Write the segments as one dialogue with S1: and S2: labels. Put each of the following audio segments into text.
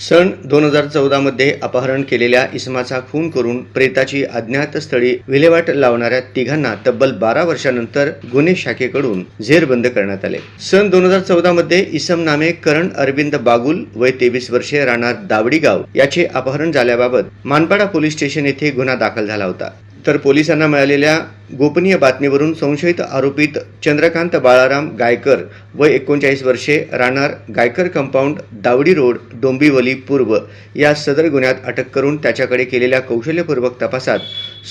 S1: सन 2014 मध्ये अपहरण केलेल्या इसमाचा खून करून प्रेताची अज्ञात स्थळी विल्हेवाट लावणाऱ्या तिघांना तब्बल 12 वर्षांनंतर गुन्हे शाखेकडून जेरबंद करण्यात आले। सन 2014 मध्ये इसम नामे करण अरविंद बागुल वय 23 वर्षे राहणार दावडी गाव याचे अपहरण झाल्याबाबत मानपाडा पोलीस स्टेशन येथे गुन्हा दाखल झाला होता। तर पोलिसांना मिळालेल्या गोपनीय बातमीवरून संशयित आरोपित चंद्रकांत बाळाराम गायकर वय 39 वर्षे राहणार गायकर कंपाऊंड दावडी रोड डोंबिवली पूर्व या सदर गुन्ह्यात अटक करून त्याच्याकडे केलेल्या कौशल्यपूर्वक तपासात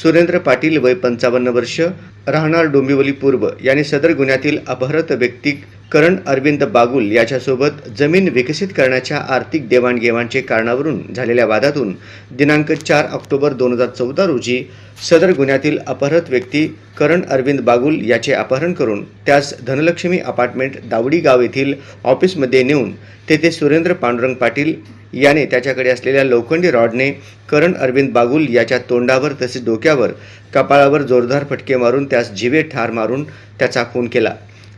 S1: सुरेंद्र पाटील वय 55 वर्ष राहणार डोंबिवली पूर्व याने सदर गुन्ह्यातील अपहृत व्यक्ती करण अरविंद बागुल याच्यासोबत जमीन विकसित करण्याच्या आर्थिक देवाणघेवाणचे कारणावरून झालेल्या वादातून दिनांक 4 ऑक्टोबर 2014 रोजी सदर गुन्ह्यातील अपहृत व्यक्ती करण अरविंद बागुल याचे अपहरण करून त्यास धनलक्ष्मी अपार्टमेंट दावडी गाव येथील ऑफिसमध्ये नेऊन तेथे सुरेंद्र पांडुरंग पाटील याने त्याच्याकडे असलेल्या लोखंडी रॉडने करण अरविंद बागुल याच्या तोंडावर तसेच डोक्यावर कपाळावर जोरदार फटके मारून त्यास जिवे ठार मारून त्याचा खून केला।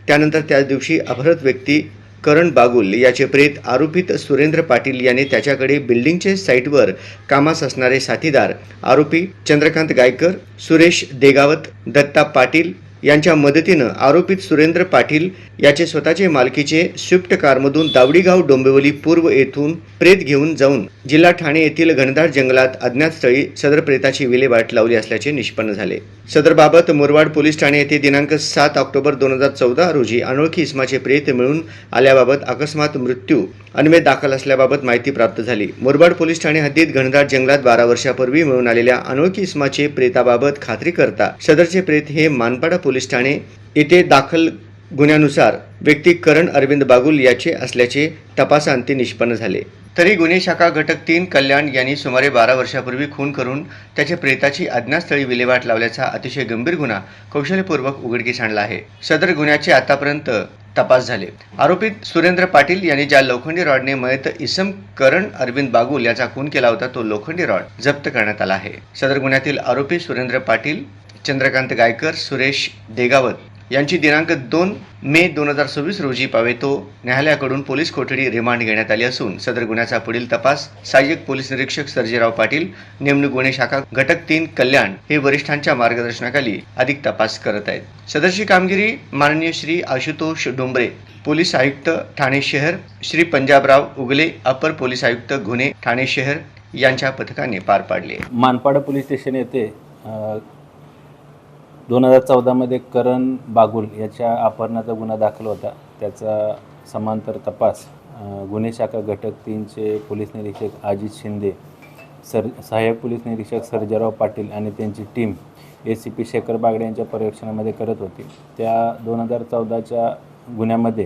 S1: त्यानंतर त्याच दिवशी अपहृत व्यक्ती करण बागुल याचे प्रेत आरोपित सुरेंद्र पाटील याने त्याच्याकडे बिल्डिंगचे साईटवर कामास असणारे साथीदार आरोपी चंद्रकांत गायकर, सुरेश देगावत, दत्ता पाटील यांच्या मदतीनं आरोपित सुरेंद्र पाटील याचे स्वतःचे मालकीचे स्विफ्ट कारमधून दावडीगाव डोंबिवली पूर्व येथून प्रेत घेऊन जाऊन जिल्हा ठाणे येथील घनदाट जंगलात अज्ञात स्थळी सदर प्रेताची विल्हेवाट लावली असल्याचे निष्पन्न झाले। सदर बाबत मुरबाड पोलीस ठाणे येथे दिनांक 7 ऑक्टोबर 2014 रोजी अनोळखी इसमाचे प्रेत मिळून आल्याबाबत अकस्मात मृत्यू अन्वय दाखल असल्याबाबत माहिती प्राप्त झाली। मुरबाड पोलीस ठाणे हद्दीत घनदाट जंगलात 12 वर्षापूर्वी मिळून आलेल्या अनोळखी इसमाचे प्रेताबाबत खात्री करता सदरचे प्रेत हे मानपाडा पोलीस ठाणे येथे दाखल गुन्ह्यानुसार व्यक्ती करण अरविंद बागुल याचे असल्याचे तपासांती निष्पन्न झाले। तरी गुन्हे शाखा घटक 3 कल्याण यांनी सुमारे 12 वर्षापूर्वी खून करून त्याच्या प्रेताची अज्ञात स्थळी विल्हेवाट लावल्याचा अतिशय गंभीर गुन्हा कौशल्यपूर्वक उघडकीस आणला आहे। सदर गुन्ह्याचे आतापर्यंत तपास झाले। आरोपित सुरेंद्र पाटील यांनी ज्या लोखंडी रॉडने मयत इसम करण अरविंद बागुल याचा खून केला होता तो लोखंडी रॉड जप्त करण्यात आला आहे। सदर गुन्ह्यातील आरोपी सुरेंद्र पाटील, चंद्रकांत गायकर, सुरेश देगावत यांची दिनांक 2 मे 2026 रोजी पावेतो न्यायालयाकडून पोलीस कोठडी रिमांड घेण्यात आली असून सदर गुन्ह्याचा पुढील तपास सहाय्यक पोलीस निरीक्षक सर्जेराव पाटील, नेमणूक गुन्हे शाखा घटक 3 कल्याण हे वरिष्ठांच्या मार्गदर्शनाखाली अधिक तपास करत आहेत। सदरची कामगिरी माननीय श्री आशुतोष डोंबरे, पोलीस आयुक्त ठाणे शहर, श्री पंजाबराव उगले, अपर पोलीस आयुक्त गुन्हे ठाणे शहर यांच्या पथकाने पार पाडली।
S2: मानपाडा पोलीस स्टेशन येथे 2014 मध्ये करण बागुल याच्या अपहरणाचा गुन्हा दाखल होता। त्याचा समांतर तपास गुन्हे शाखा घटक 3चे पोलीस निरीक्षक अजित शिंदे, सहाय्यक पोलीस निरीक्षक सर्जेराव पाटील आणि त्यांची टीम ACP शेखर बागडे यांच्या पर्यवेक्षणामध्ये करत होती। त्या 2014च्या गुन्ह्यामध्ये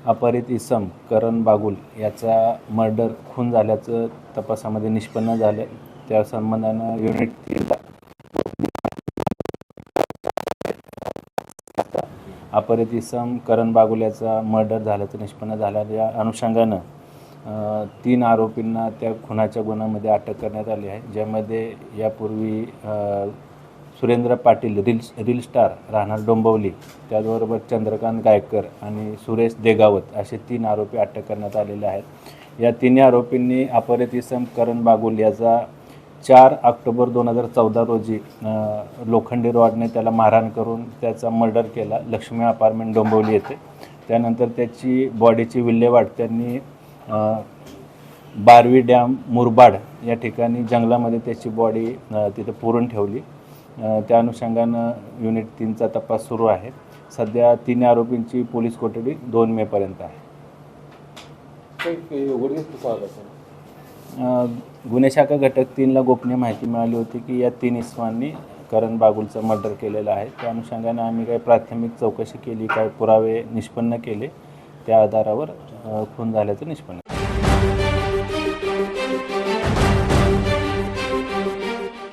S2: अपहरित इसम करण बागुल याचा मर्डर खून झाल्याचं तपासामध्ये निष्पन्न झाले। त्या संबंधानं युनिट 3 अपहरित इसम करण बागुल याचा मर्डर झाल्याचं निष्पन्न झाल्याच्या अनुषंगानं 3 आरोपींना त्या खुनाच्या गुन्ह्यामध्ये अटक करण्यात आली आहे, ज्यामध्ये यापूर्वी सुरेंद्र पाटील रील स्टार राहणार डोंबिवली, त्याचबरोबर चंद्रकांत गायकर आणि सुरेश देगावत असे 3 आरोपी अटक करण्यात आलेले आहेत। या 3 आरोपींनी अपहरित इसम करण बागुल याचा 4 ऑक्टोबर 2014 रोजी लोखंडी रॉडने त्याला मारहाण करून त्याचा मर्डर केला लक्ष्मी अपार्टमेंट डोंबिवली येथे। त्यानंतर त्याची बॉडीची विल्हेवाट त्यांनी बारवी डॅम मुरबाड या ठिकाणी जंगलामध्ये त्याची बॉडी तिथे पुरून ठेवली। त्या अनुषंगानं युनिट 3चा तपास सुरू आहे। सध्या 3 आरोपींची पोलीस कोठडी 2 मे पर्यंत आहे। गुन्हे शाखा घटक 3ला गोपनीय माहिती मिळाली होती की या 3 इसमांनी करण बागुलचं मर्डर केलेलं आहे। त्या अनुषंगाने आम्ही काही प्राथमिक चौकशी केली, काही पुरावे निष्पन्न केले, त्या आधारावर खून झाल्याचं निष्पन्न